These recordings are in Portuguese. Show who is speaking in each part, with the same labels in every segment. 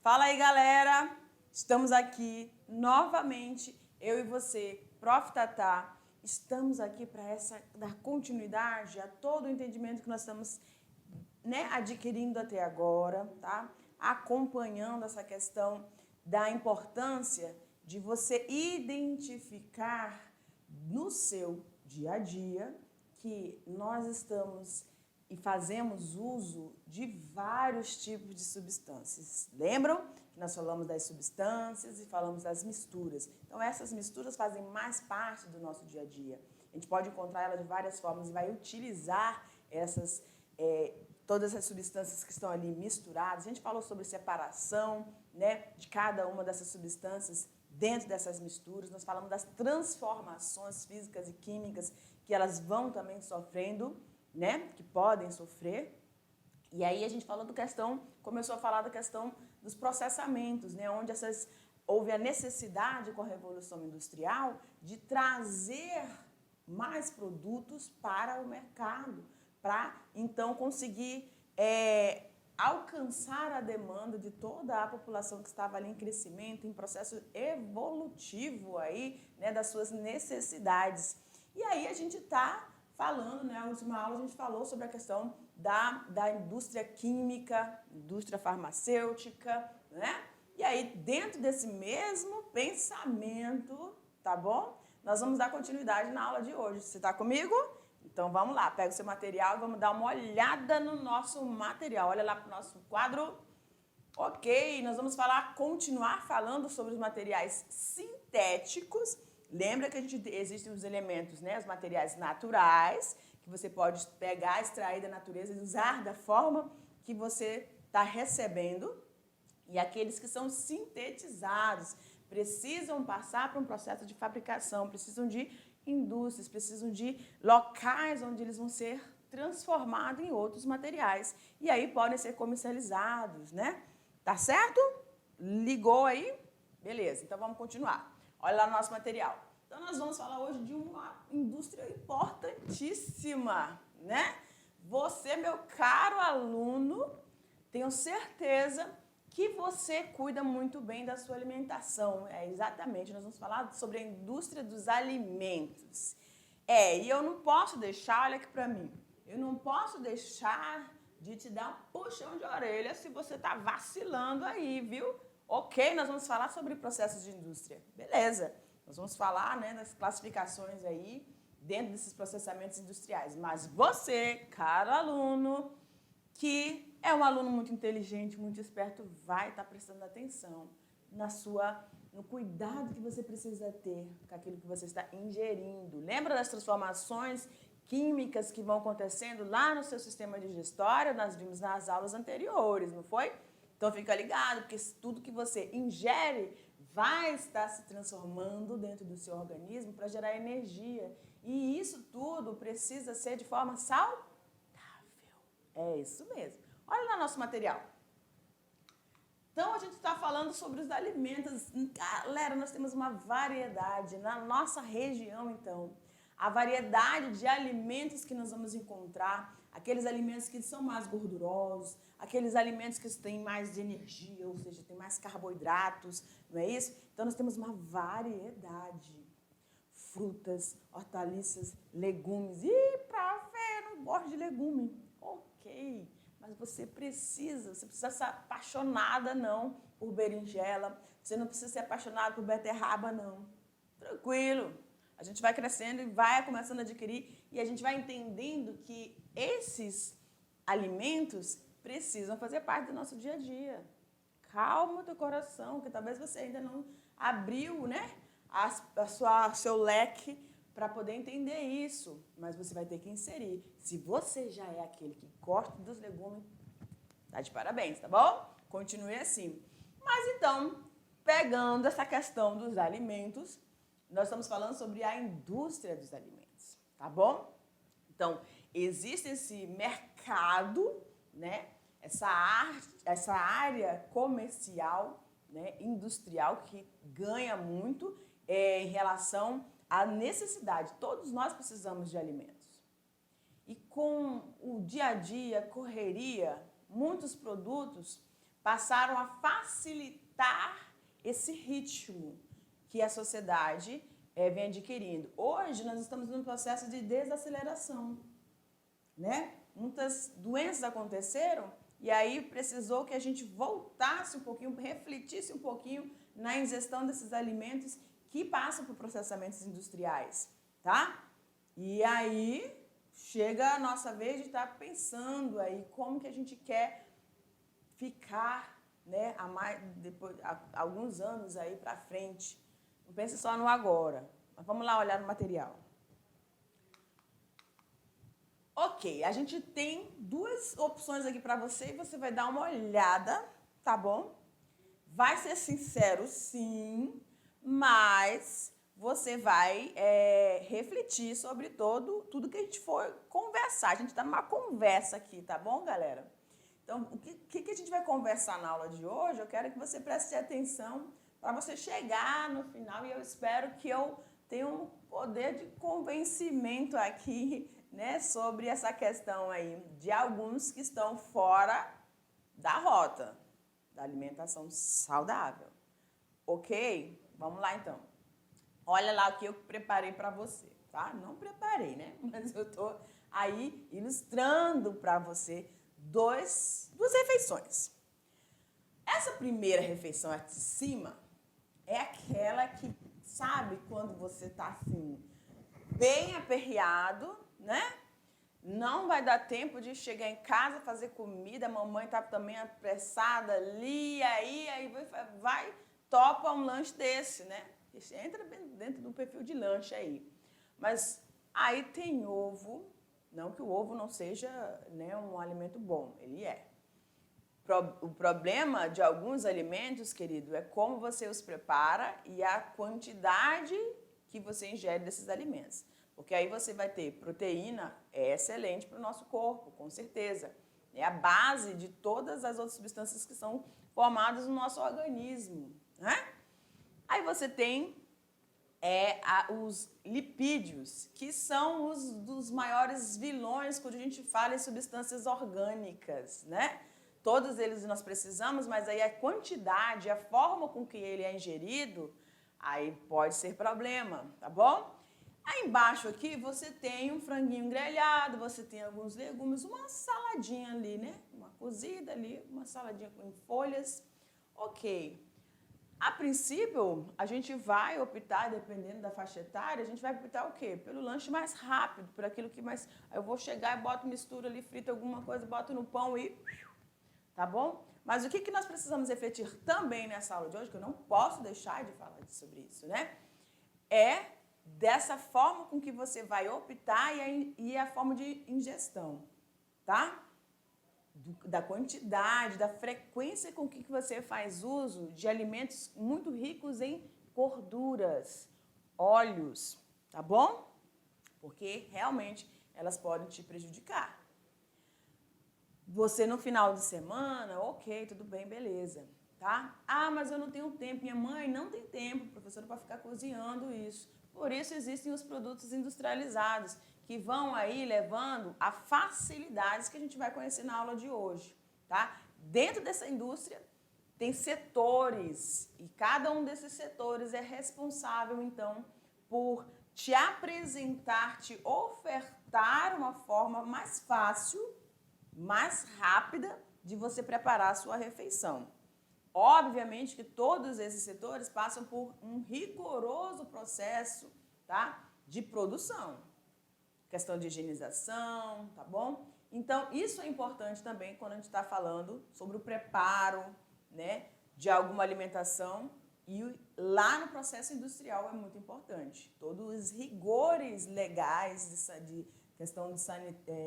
Speaker 1: Fala aí, galera! Estamos aqui novamente, eu e você, Prof. Tatá. Estamos aqui para dar continuidade a todo o entendimento que nós estamos adquirindo até agora, tá? Acompanhando essa questão da importância de você identificar no seu dia a dia que nós estamos e fazemos uso de vários tipos de substâncias. Lembram que nós falamos das substâncias e falamos das misturas? Então, essas misturas fazem mais parte do nosso dia a dia. A gente pode encontrar elas de várias formas e vai utilizar todas essas substâncias que estão ali misturadas. A gente falou sobre separação, de cada uma dessas substâncias dentro dessas misturas. Nós falamos das transformações físicas e químicas que elas vão também sofrendo, que podem sofrer. E aí a gente falou começou a falar da questão dos processamentos, onde houve a necessidade com a Revolução Industrial de trazer mais produtos para o mercado, para então conseguir alcançar a demanda de toda a população que estava ali em crescimento, em processo evolutivo aí, das suas necessidades. E aí a gente está falando, na última aula a gente falou sobre a questão da indústria química, indústria farmacêutica, E aí, dentro desse mesmo pensamento, tá bom? Nós vamos dar continuidade na aula de hoje. Você está comigo? Então, vamos lá. Pega o seu material e vamos dar uma olhada no nosso material. Olha lá para o nosso quadro. Ok, nós vamos continuar falando sobre os materiais sintéticos. Lembra que existem os elementos, os materiais naturais, que você pode pegar, extrair da natureza e usar da forma que você está recebendo. E aqueles que são sintetizados precisam passar por um processo de fabricação, precisam de indústrias, precisam de locais onde eles vão ser transformados em outros materiais. E aí podem ser comercializados, Tá certo? Ligou aí? Beleza, então vamos continuar. Olha lá o nosso material. Então, nós vamos falar hoje de uma indústria importantíssima, Você, meu caro aluno, tenho certeza que você cuida muito bem da sua alimentação. Exatamente, nós vamos falar sobre a indústria dos alimentos. E eu não posso deixar, olha aqui para mim, eu não posso deixar de te dar um puxão de orelha se você está vacilando aí, viu? Ok, nós vamos falar sobre processos de indústria. Beleza, nós vamos falar das classificações aí dentro desses processamentos industriais. Mas você, caro aluno, que é um aluno muito inteligente, muito esperto, vai estar prestando atenção no cuidado que você precisa ter com aquilo que você está ingerindo. Lembra das transformações químicas que vão acontecendo lá no seu sistema digestório? Nós vimos nas aulas anteriores, não foi? Então fica ligado, porque tudo que você ingere vai estar se transformando dentro do seu organismo para gerar energia. E isso tudo precisa ser de forma saudável. É isso mesmo. Olha lá nosso material. Então, a gente está falando sobre os alimentos. Galera, nós temos uma variedade na nossa região, então. A variedade de alimentos que nós vamos encontrar, aqueles alimentos que são mais gordurosos, aqueles alimentos que têm mais energia, ou seja, tem mais carboidratos, não é isso? Então, nós temos uma variedade. Frutas, hortaliças, legumes. Ih, prof, eu não gosto de legume. Ok, mas você precisa ser apaixonada não por berinjela, você não precisa ser apaixonado por beterraba não. Tranquilo, a gente vai crescendo e vai começando a adquirir e a gente vai entendendo que esses alimentos precisam fazer parte do nosso dia a dia. Calma o teu coração, que talvez você ainda não abriu, seu leque para poder entender isso, mas você vai ter que inserir. Se você já é aquele que gosta dos legumes, tá de parabéns, tá bom? Continue assim. Mas então, pegando essa questão dos alimentos, nós estamos falando sobre a indústria dos alimentos, tá bom? Então, existe esse mercado, essa área comercial, industrial que ganha muito em relação à necessidade. Todos nós precisamos de alimentos. E com o dia a dia, correria, muitos produtos passaram a facilitar esse ritmo que a sociedade vem adquirindo. Hoje, nós estamos num processo de desaceleração, né? Muitas doenças aconteceram e aí precisou que a gente voltasse um pouquinho, refletisse um pouquinho na ingestão desses alimentos que passam por processamentos industriais, tá? E aí chega a nossa vez de estar pensando aí como que a gente quer ficar, né, depois, alguns anos aí para frente. Não pense só no agora. Mas vamos lá olhar no material. Ok, a gente tem duas opções aqui para você e você vai dar uma olhada, tá bom? Vai ser sincero, sim, mas você vai refletir sobre tudo que a gente for conversar. A gente está numa conversa aqui, tá bom, galera? Então, o que a gente vai conversar na aula de hoje, eu quero que você preste atenção para você chegar no final e eu espero que eu tenha um poder de convencimento aqui, né, sobre essa questão aí de alguns que estão fora da rota da alimentação saudável. Ok? Vamos lá, então. Olha lá o que eu preparei para você, tá? Não preparei, né? Mas eu tô aí ilustrando para você duas refeições. Essa primeira refeição aqui de cima é aquela que, sabe, quando você tá assim, bem aperreado, né? Não vai dar tempo de chegar em casa, fazer comida, a mamãe tá também apressada ali, aí topa um lanche desse, né? Entra dentro do perfil de lanche aí. Mas aí tem ovo, não que o ovo não seja, né, um alimento bom, ele é. O problema de alguns alimentos, querido, é como você os prepara e a quantidade que você ingere desses alimentos. Porque aí você vai ter proteína, é excelente para o nosso corpo, com certeza. É a base de todas as outras substâncias que são formadas no nosso organismo, né? Aí você tem os lipídios, que são os dos maiores vilões quando a gente fala em substâncias orgânicas, né? Todos eles nós precisamos, mas aí a quantidade, a forma com que ele é ingerido, aí pode ser problema, tá bom? Aí embaixo aqui você tem um franguinho grelhado, você tem alguns legumes, uma saladinha ali, né? Uma cozida ali, uma saladinha com folhas. Ok. A princípio, a gente vai optar, dependendo da faixa etária, a gente vai optar o quê? Pelo lanche mais rápido, por aquilo que mais... Eu vou chegar e boto mistura ali, frito alguma coisa, boto no pão e... Tá bom? Mas o que nós precisamos refletir também nessa aula de hoje, que eu não posso deixar de falar sobre isso, né? É dessa forma com que você vai optar e a forma de ingestão, tá? Da quantidade, da frequência com que você faz uso de alimentos muito ricos em gorduras, óleos, tá bom? Porque realmente elas podem te prejudicar. Você no final de semana, ok, tudo bem, beleza, tá? Ah, mas eu não tenho tempo, minha mãe não tem tempo, professora, para ficar cozinhando isso. Por isso existem os produtos industrializados, que vão aí levando a facilidades que a gente vai conhecer na aula de hoje, tá? Dentro dessa indústria tem setores e cada um desses setores é responsável, então, por te apresentar, te ofertar uma forma mais fácil, mais rápida de você preparar a sua refeição. Obviamente que todos esses setores passam por um rigoroso processo, tá, de produção. Questão de higienização, tá bom? Então, isso é importante também quando a gente está falando sobre o preparo, né, de alguma alimentação e lá no processo industrial é muito importante. Todos os rigores legais de questão de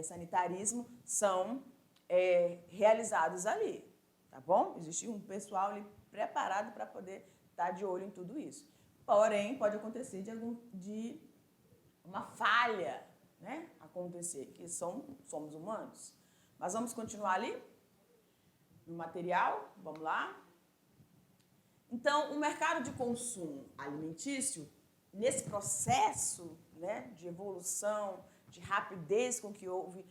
Speaker 1: sanitarismo são realizados ali, tá bom? Existe um pessoal ali preparado para poder estar de olho em tudo isso. Porém, pode acontecer de uma falha, né, acontecer, que somos humanos. Mas vamos continuar ali no material, vamos lá. Então, o mercado de consumo alimentício, nesse processo, né, de evolução, de rapidez com que houve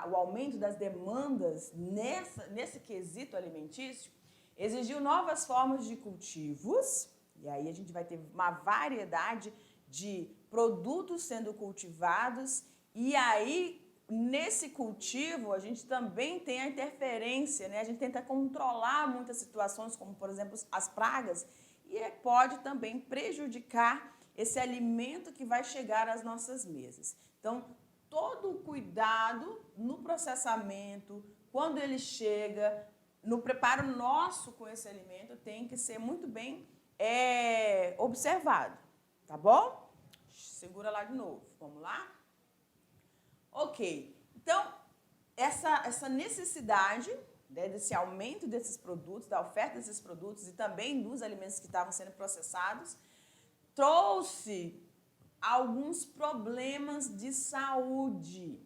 Speaker 1: o aumento das demandas nesse quesito alimentício, exigiu novas formas de cultivos, e aí a gente vai ter uma variedade de produtos sendo cultivados, e aí nesse cultivo a gente também tem a interferência, né? A gente tenta controlar muitas situações, como por exemplo as pragas, e pode também prejudicar esse alimento que vai chegar às nossas mesas. Então, todo o cuidado no processamento, quando ele chega, no preparo nosso com esse alimento, tem que ser muito bem observado, tá bom? Segura lá de novo, vamos lá? Ok, então, essa necessidade, né, desse aumento desses produtos, da oferta desses produtos e também dos alimentos que estavam sendo processados, trouxe alguns problemas de saúde,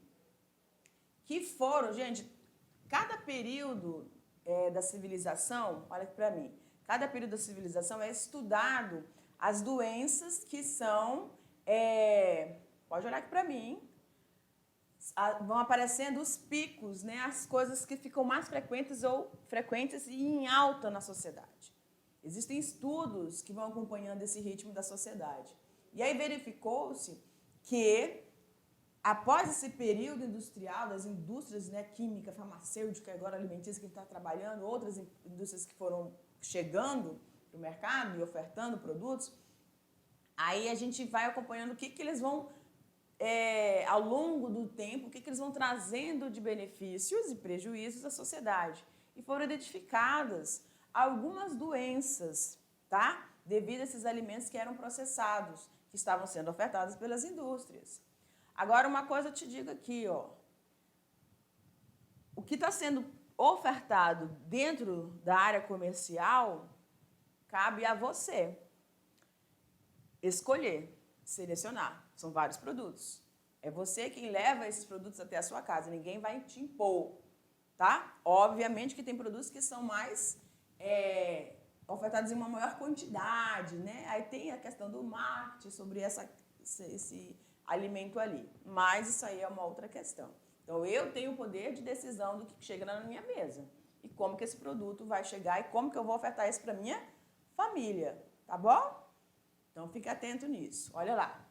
Speaker 1: que foram, gente, cada período da civilização, olha aqui para mim, cada período da civilização é estudado as doenças que são, pode olhar aqui para mim, vão aparecendo os picos, né, as coisas que ficam mais frequentes e em alta na sociedade. Existem estudos que vão acompanhando esse ritmo da sociedade. E aí verificou-se que, após esse período industrial, das indústrias, né, química, farmacêutica, agora alimentícia que a gente está trabalhando, outras indústrias que foram chegando para o mercado e ofertando produtos, aí a gente vai acompanhando o que eles vão, ao longo do tempo, o que eles vão trazendo de benefícios e prejuízos à sociedade. E foram identificadas algumas doenças, tá? Devido a esses alimentos que eram processados, que estavam sendo ofertados pelas indústrias. Agora, uma coisa eu te digo aqui, ó. O que está sendo ofertado dentro da área comercial, cabe a você escolher, selecionar. São vários produtos. É você quem leva esses produtos até a sua casa, ninguém vai te impor, tá? Obviamente que tem produtos que são mais ofertados em uma maior quantidade, né? Aí tem a questão do marketing sobre esse alimento ali. Mas isso aí é uma outra questão. Então, eu tenho o poder de decisão do que chega na minha mesa. E como que esse produto vai chegar e como que eu vou ofertar isso para minha família, tá bom? Então, fique atento nisso. Olha lá.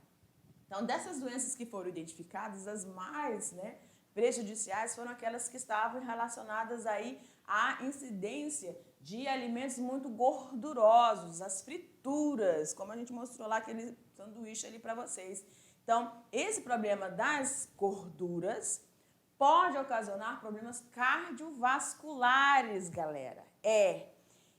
Speaker 1: Então, dessas doenças que foram identificadas, as mais, né, prejudiciais foram aquelas que estavam relacionadas aí à incidência de alimentos muito gordurosos, as frituras, como a gente mostrou lá aquele sanduíche ali para vocês. Então, esse problema das gorduras pode ocasionar problemas cardiovasculares, galera.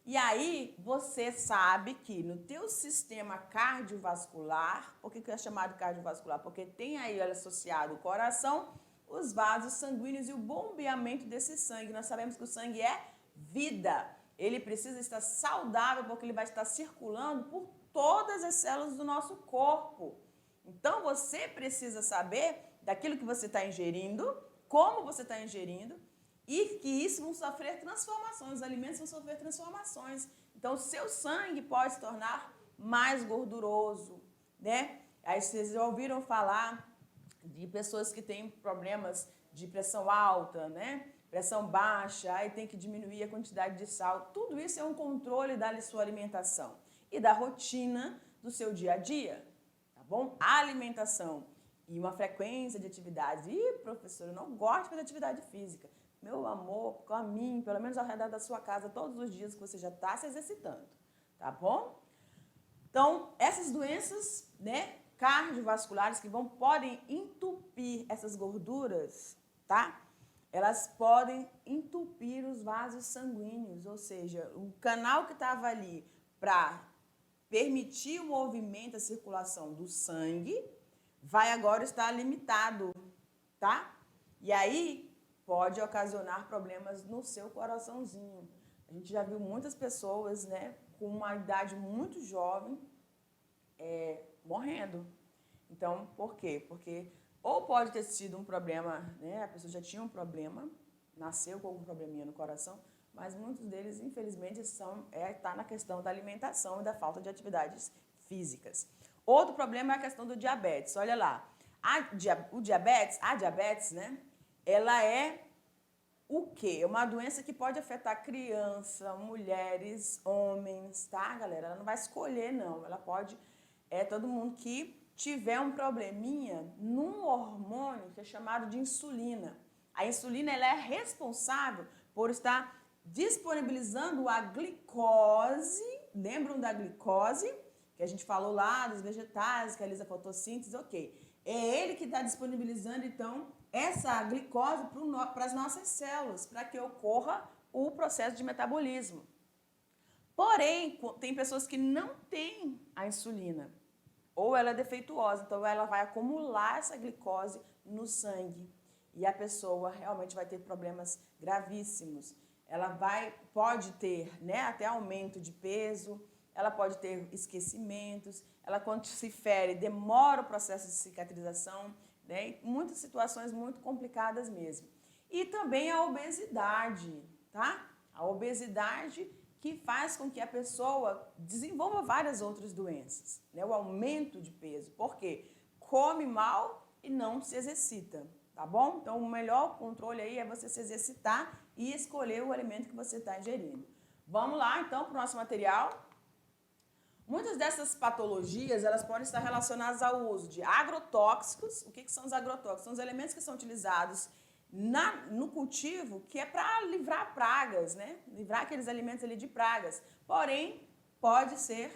Speaker 1: E aí, você sabe que no teu sistema cardiovascular, por que é chamado cardiovascular? Porque tem aí associado o coração, os vasos sanguíneos e o bombeamento desse sangue. Nós sabemos que o sangue é vida. Ele precisa estar saudável porque ele vai estar circulando por todas as células do nosso corpo. Então, você precisa saber daquilo que você está ingerindo, como você está ingerindo, e que isso vão sofrer transformações, os alimentos vão sofrer transformações. Então, o seu sangue pode se tornar mais gorduroso, né? Aí vocês já ouviram falar de pessoas que têm problemas de pressão alta, né? Pressão baixa, aí tem que diminuir a quantidade de sal. Tudo isso é um controle da sua alimentação e da rotina do seu dia a dia, tá bom? A alimentação e uma frequência de atividades. Ih, professor, eu não gosto de fazer atividade física. Meu amor, caminhe pelo menos ao redor da sua casa todos os dias que você já está se exercitando, tá bom? Então, essas doenças, né, cardiovasculares que podem entupir essas gorduras, tá? Elas podem entupir os vasos sanguíneos, ou seja, o canal que estava ali para permitir o movimento, a circulação do sangue, vai agora estar limitado, tá? E aí pode ocasionar problemas no seu coraçãozinho. A gente já viu muitas pessoas, né, com uma idade muito jovem, morrendo. Então, por quê? Porque ou pode ter sido um problema, né, a pessoa já tinha um problema, nasceu com algum probleminha no coração, mas muitos deles, infelizmente, tá na questão da alimentação e da falta de atividades físicas. Outro problema é a questão do diabetes. Olha lá, a diabetes, né, ela é o quê? É uma doença que pode afetar criança, mulheres, homens, tá, galera? Ela não vai escolher, não. Ela pode, todo mundo que tiver um probleminha num hormônio que é chamado de insulina. A insulina, ela é responsável por estar disponibilizando a glicose. Lembram da glicose? Que a gente falou lá dos vegetais, que realiza a fotossíntese, ok. É ele que está disponibilizando, então, essa glicose para as nossas células, para que ocorra o processo de metabolismo. Porém, tem pessoas que não têm a insulina, ou ela é defeituosa, então ela vai acumular essa glicose no sangue e a pessoa realmente vai ter problemas gravíssimos. Ela pode ter, né, até aumento de peso, ela pode ter esquecimentos, ela quando se fere demora o processo de cicatrização, né? Muitas situações muito complicadas mesmo. E também a obesidade, tá? A obesidade que faz com que a pessoa desenvolva várias outras doenças, né? O aumento de peso, porque come mal e não se exercita, tá bom? Então o melhor controle aí é você se exercitar e escolher o alimento que você está ingerindo. Vamos lá então para o nosso material. Muitas dessas patologias, elas podem estar relacionadas ao uso de agrotóxicos. O que são os agrotóxicos? São os elementos que são utilizados no cultivo, que é para livrar pragas, né? Livrar aqueles alimentos ali de pragas. Porém, pode ser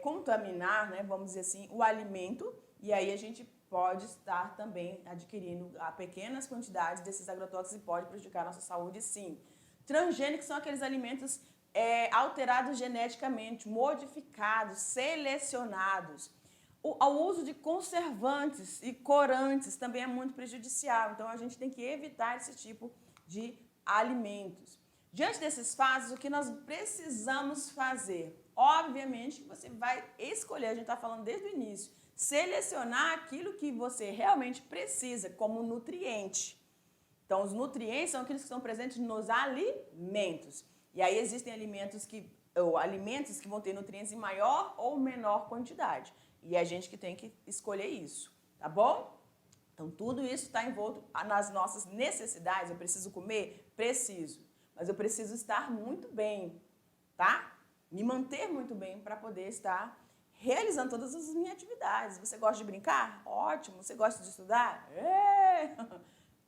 Speaker 1: contaminar, né? Vamos dizer assim, o alimento. E aí a gente pode estar também adquirindo pequenas quantidades desses agrotóxicos e pode prejudicar a nossa saúde, sim. Transgênicos são aqueles alimentos alterados geneticamente, modificados, selecionados. O uso de conservantes e corantes também é muito prejudicial, então a gente tem que evitar esse tipo de alimentos. Diante desses fatos, o que nós precisamos fazer? Obviamente que você vai escolher, a gente está falando desde o início, selecionar aquilo que você realmente precisa como nutriente. Então, os nutrientes são aqueles que estão presentes nos alimentos. E aí existem alimentos que vão ter nutrientes em maior ou menor quantidade. E é a gente que tem que escolher isso, tá bom? Então, tudo isso está envolto nas nossas necessidades. Eu preciso comer? Preciso. Mas eu preciso estar muito bem, tá? Me manter muito bem para poder estar realizando todas as minhas atividades. Você gosta de brincar? Ótimo. Você gosta de estudar?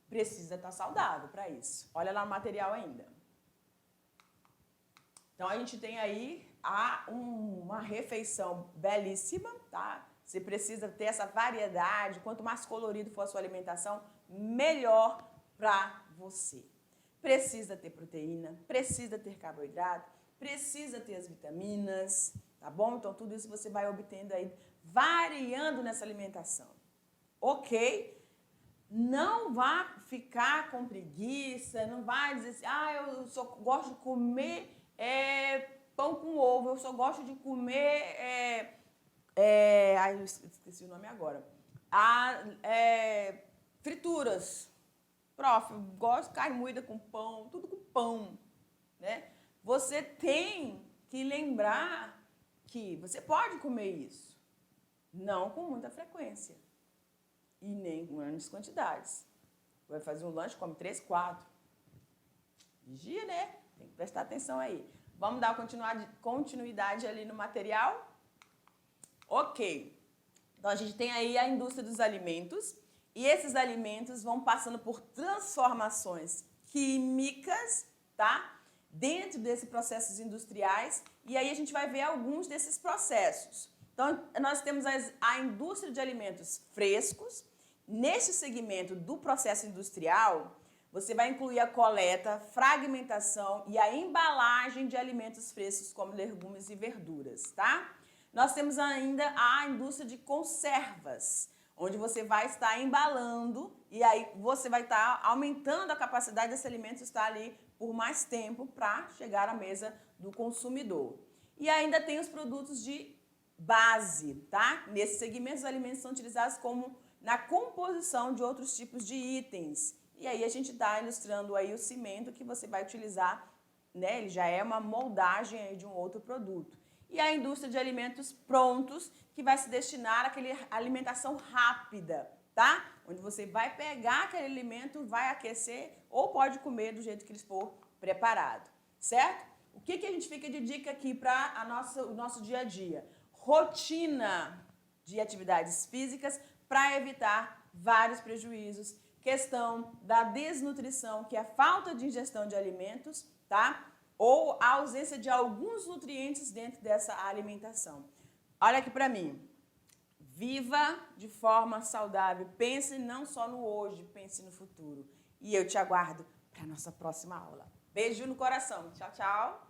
Speaker 1: Precisa estar saudável para isso. Olha lá no material ainda. Então, a gente tem aí uma refeição belíssima, tá? Você precisa ter essa variedade. Quanto mais colorido for a sua alimentação, melhor para você. Precisa ter proteína, precisa ter carboidrato, precisa ter as vitaminas, tá bom? Então, tudo isso você vai obtendo aí, variando nessa alimentação. Ok? Não vá ficar com preguiça, não vai dizer assim, eu só gosto de comer pão com ovo, eu só gosto de comer, eu esqueci o nome agora, frituras. Prof, eu gosto de carne moída com pão, tudo com pão, né? Você tem que lembrar que você pode comer isso, não com muita frequência e nem com grandes quantidades. Vai fazer um lanche, come 3, 4. Vigia, né? Tem que prestar atenção aí. Vamos dar continuidade ali no material? Ok. Então, a gente tem aí a indústria dos alimentos. E esses alimentos vão passando por transformações químicas, tá? Dentro desses processos industriais. E aí a gente vai ver alguns desses processos. Então, nós temos a indústria de alimentos frescos. Neste segmento do processo industrial, você vai incluir a coleta, fragmentação e a embalagem de alimentos frescos, como legumes e verduras, tá? Nós temos ainda a indústria de conservas, onde você vai estar embalando e aí você vai estar aumentando a capacidade desse alimento estar ali por mais tempo para chegar à mesa do consumidor. E ainda tem os produtos de base, tá? Nesse segmento, os alimentos são utilizados como na composição de outros tipos de itens. E aí a gente está ilustrando aí o cimento que você vai utilizar, né? Ele já é uma moldagem aí de um outro produto. E a indústria de alimentos prontos, que vai se destinar àquela alimentação rápida, tá? onde você vai pegar aquele alimento, vai aquecer ou pode comer do jeito que ele for preparado, certo? O que a gente fica de dica aqui para o nosso dia a dia? Rotina de atividades físicas para evitar vários prejuízos. Questão da desnutrição, que é a falta de ingestão de alimentos, tá? Ou a ausência de alguns nutrientes dentro dessa alimentação. Olha aqui para mim. Viva de forma saudável. Pense não só no hoje, pense no futuro. E eu te aguardo para a nossa próxima aula. Beijo no coração. Tchau, tchau.